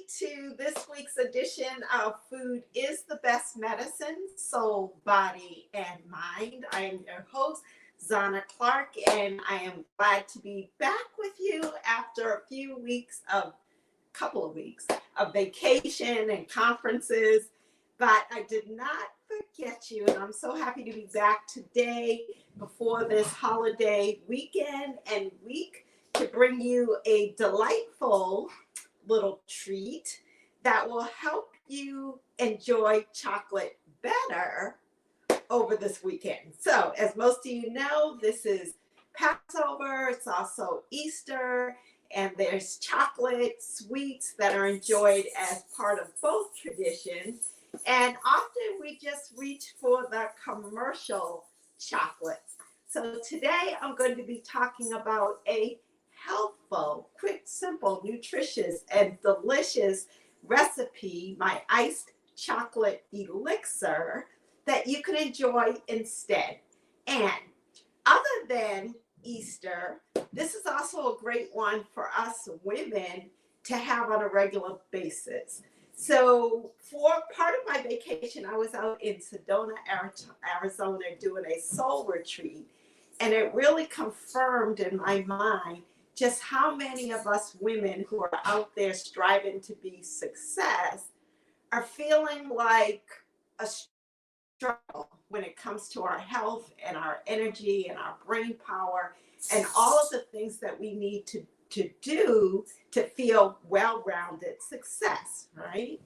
to this week's edition of Food is the Best Medicine, Soul, Body, and Mind. I am your host, Zana Clark, and I am glad to be back with you after couple of weeks of vacation and conferences. But I did not forget you, and I'm so happy to be back today before this holiday weekend and week to bring you a delightful little treat that will help you enjoy chocolate better over this weekend. So, as most of you know, this is Passover, it's also Easter, and there's chocolate sweets that are enjoyed as part of both traditions. And often we just reach for the commercial chocolates. So today I'm going to be talking about a healthful, quick, simple, nutritious, and delicious recipe, my Iced Chocolate Elixir, that you can enjoy instead. And other than Easter, this is also a great one for us women to have on a regular basis. So for part of my vacation, I was out in Sedona, Arizona, doing a soul retreat, and it really confirmed in my mind just how many of us women who are out there striving to be success are feeling like a struggle when it comes to our health and our energy and our brain power and all of the things that we need to do to feel well-rounded success, right?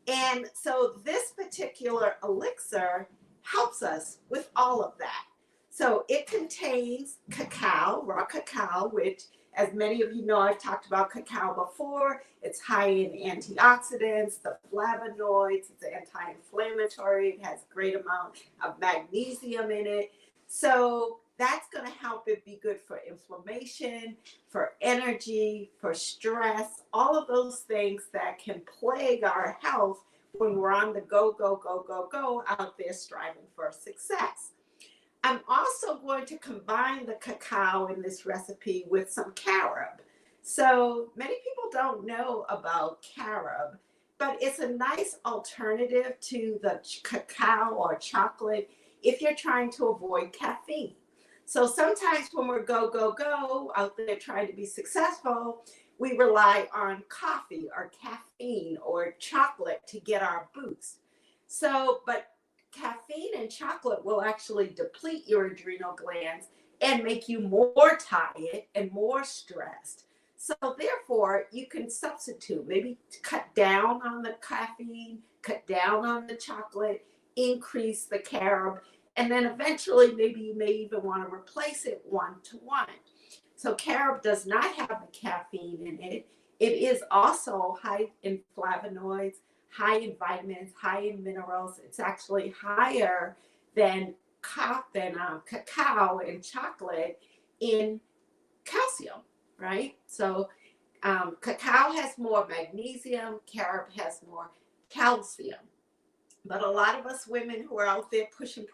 And so this particular elixir helps us with all of that. So it contains cacao, raw cacao, which, as many of you know, I've talked about cacao before. It's high in antioxidants, the flavonoids, it's anti-inflammatory, it has a great amount of magnesium in it. So that's going to help it be good for inflammation, for energy, for stress, all of those things that can plague our health when we're on the go out there striving for success. I'm also going to combine the cacao in this recipe with some carob. So many people don't know about carob, but it's a nice alternative to the cacao or chocolate if you're trying to avoid caffeine. So sometimes when we're go out there trying to be successful, we rely on coffee or caffeine or chocolate to get our boost. So, but caffeine and chocolate will actually deplete your adrenal glands and make you more tired and more stressed. So therefore, you can substitute, maybe cut down on the caffeine, cut down on the chocolate, increase the carob, and then eventually maybe you may even want to replace it 1-to-1. So carob does not have the caffeine in it. It is also high in flavonoids, high in vitamins, high in minerals. It's actually higher than cacao and chocolate in calcium, right? So cacao has more magnesium, carob has more calcium. But a lot of us women who are out there pushing,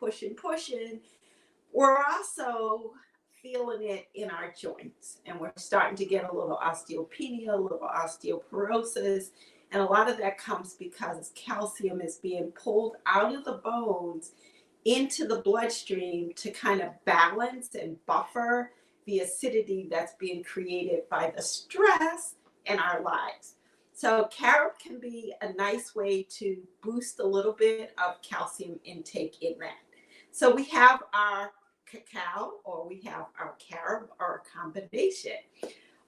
we're also feeling it in our joints. And we're starting to get a little osteopenia, a little osteoporosis. And a lot of that comes because calcium is being pulled out of the bones into the bloodstream to kind of balance and buffer the acidity that's being created by the stress in our lives. So carob can be a nice way to boost a little bit of calcium intake in that. So we have our cacao or we have our carob or a combination.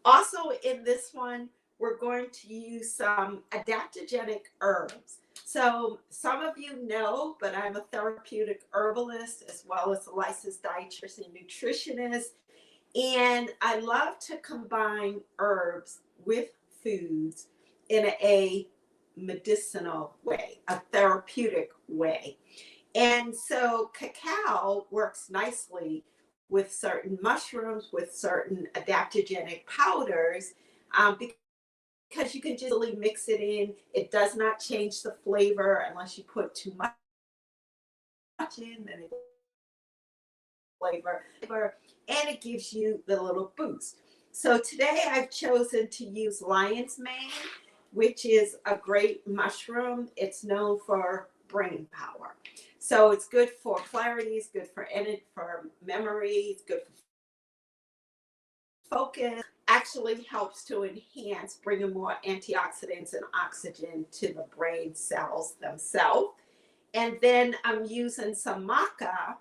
Also in this one, we're going to use some adaptogenic herbs. So some of you know, but I'm a therapeutic herbalist as well as a licensed dietitian and nutritionist. And I love to combine herbs with foods in a medicinal way, a therapeutic way. And so cacao works nicely with certain mushrooms, with certain adaptogenic powders, because you can just really mix it in. It does not change the flavor unless you put too much in, then it flavor, and it gives you the little boost. So today I've chosen to use lion's mane. which is a great mushroom. It's known for brain power. So it's good for clarity, it's good for energy, for memory, it's good for focus. Actually helps to enhance bringing more antioxidants and oxygen to the brain cells themselves. And then I'm using some maca,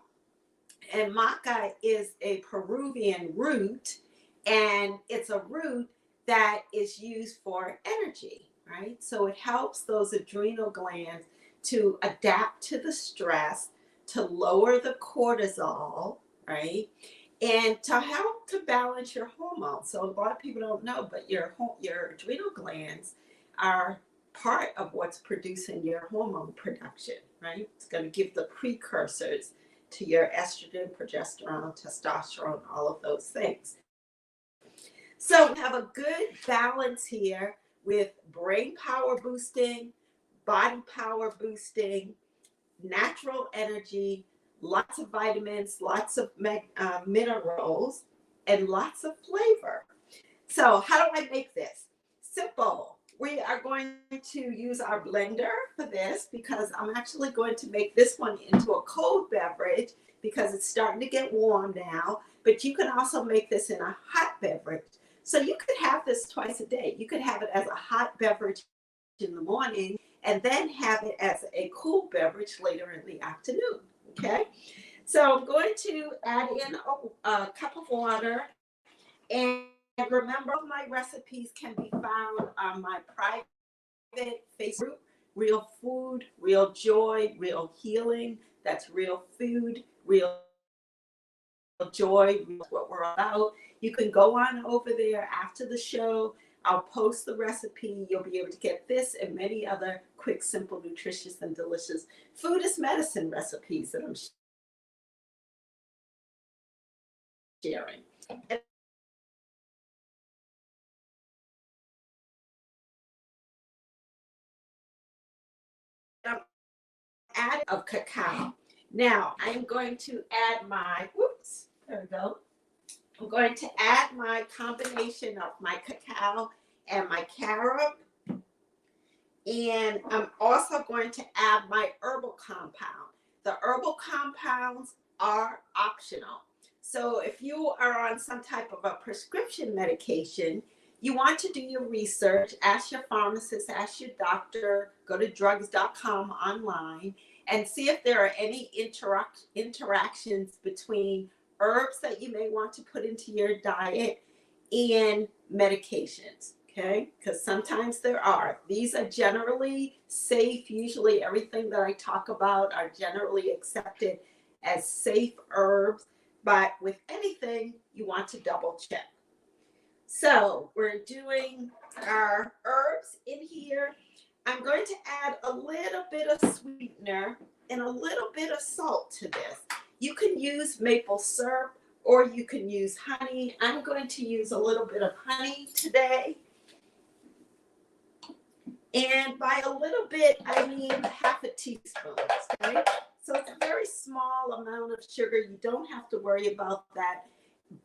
and maca is a Peruvian root, and it's a root that is used for energy, right? So it helps those adrenal glands to adapt to the stress, to lower the cortisol, right? And to help to balance your hormones. So a lot of people don't know, but your adrenal glands are part of what's producing your hormone production, right? It's going to give the precursors to your estrogen, progesterone, testosterone, all of those things. So we have a good balance here with brain power boosting, body power boosting, natural energy, lots of vitamins, lots of minerals, and lots of flavor. So how do I make this? Simple. We are going to use our blender for this because I'm actually going to make this one into a cold beverage because it's starting to get warm now, but you can also make this in a hot beverage. So you could have this twice a day. You could have it as a hot beverage in the morning and then have it as a cool beverage later in the afternoon, okay? So I'm going to add in a cup of water, and remember my recipes can be found on my private Facebook group, Real Food, Real Joy, Real Healing. That's Real Food, Real Joy, what we're about. You can go on over there after the show. I'll post the recipe. You'll be able to get this and many other quick, simple, nutritious, and delicious food is medicine recipes that I'm sharing. And I'm adding of cacao. Now I'm going to add my, whoops, there we go. I'm going to add my combination of my cacao and my carob. And I'm also going to add my herbal compound. The herbal compounds are optional. So if you are on some type of a prescription medication, you want to do your research, ask your pharmacist, ask your doctor, go to drugs.com online and see if there are any interactions between herbs that you may want to put into your diet and medications. Okay, because sometimes there are. These are generally safe. Usually everything that I talk about are generally accepted as safe herbs, but with anything, you want to double check. So we're doing our herbs in here. I'm going to add a little bit of sweetener and a little bit of salt to this. You can use maple syrup or you can use honey. I'm going to use a little bit of honey today. And by a little bit, I mean half a teaspoon, okay? So it's a very small amount of sugar. You don't have to worry about that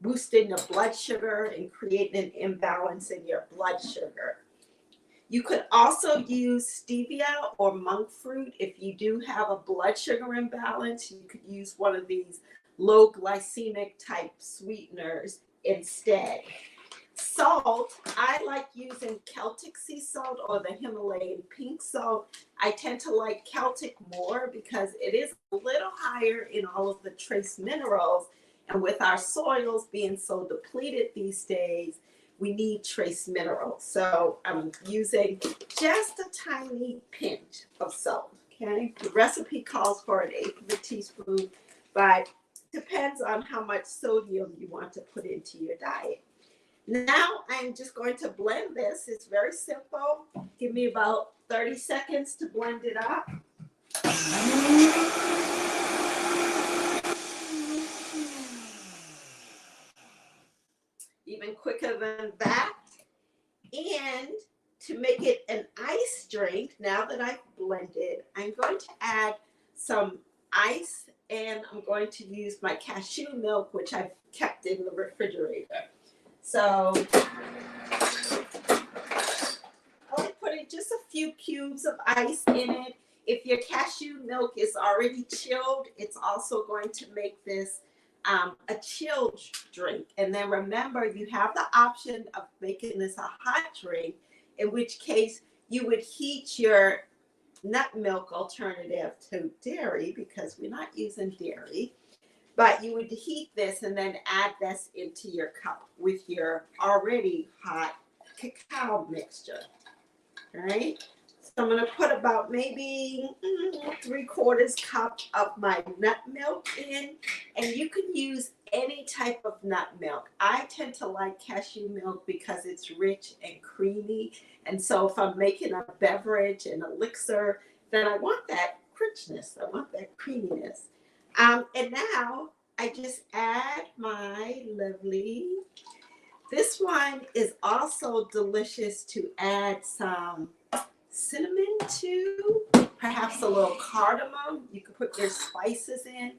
boosting the blood sugar and creating an imbalance in your blood sugar. You could also use stevia or monk fruit. If you do have a blood sugar imbalance, you could use one of these low glycemic type sweeteners instead. Salt, I like using Celtic sea salt or the Himalayan pink salt. I tend to like Celtic more because it is a little higher in all of the trace minerals. And with our soils being so depleted these days, we need trace minerals. So I'm using just a tiny pinch of salt, okay? The recipe calls for 1/8 of a teaspoon, but depends on how much sodium you want to put into your diet. Now I'm just going to blend this. It's very simple. Give me about 30 seconds to blend it up. Even quicker than that. And to make it an ice drink, now that I've blended, I'm going to add some ice and I'm going to use my cashew milk, which I've kept in the refrigerator. So I'll put putting just a few cubes of ice in it. If your cashew milk is already chilled, it's also going to make this a chilled drink. And then remember, you have the option of making this a hot drink, in which case you would heat your nut milk alternative to dairy, because we're not using dairy, but you would heat this and then add this into your cup with your already hot cacao mixture. All right. So I'm going to put about maybe 3/4 cup of my nut milk in, and you can use any type of nut milk. I tend to like cashew milk because it's rich and creamy. And so if I'm making a beverage, an elixir, then I want that richness. I want that creaminess. And now I just add my lovely. This one is also delicious to add some cinnamon to, perhaps a little cardamom. You can put your spices in.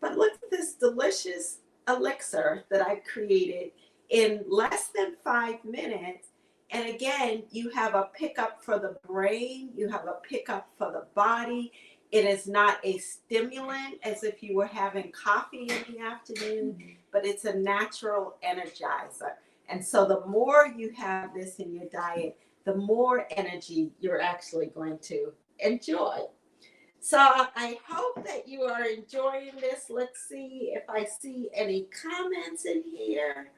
But look at this delicious elixir that I've created in less than 5 minutes. And again, you have a pickup for the brain, you have a pickup for the body. It is not a stimulant as if you were having coffee in the afternoon, but it's a natural energizer. And so the more you have this in your diet, the more energy you're actually going to enjoy. So I hope that you are enjoying this. Let's see if I see any comments in here.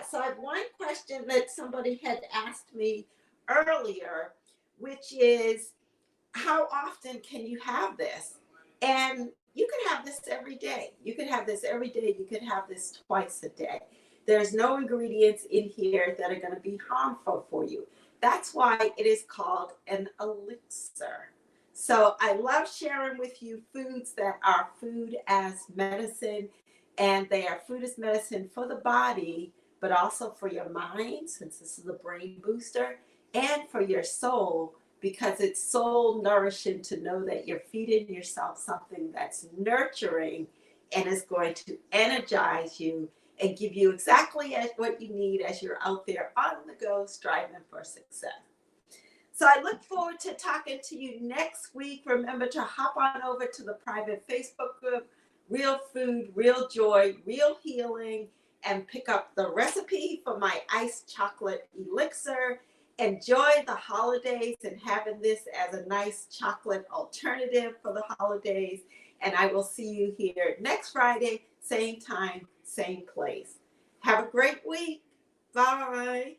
So I have one question that somebody had asked me earlier, which is, how often can you have this? And you can have this every day. You could have this every day. You could have this twice a day. There's no ingredients in here that are going to be harmful for you. That's why it is called an elixir. So I love sharing with you foods that are food as medicine, and they are food as medicine for the body, but also for your mind, since this is a brain booster, and for your soul, because it's soul nourishing to know that you're feeding yourself something that's nurturing and is going to energize you and give you exactly what you need as you're out there on the go striving for success. So I look forward to talking to you next week. Remember to hop on over to the private Facebook group, Real Food, Real Joy, Real Healing, and pick up the recipe for my iced chocolate elixir. Enjoy the holidays and having this as a nice chocolate alternative for the holidays. And I will see you here next Friday, same time, same place. Have a great week. Bye.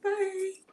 Bye.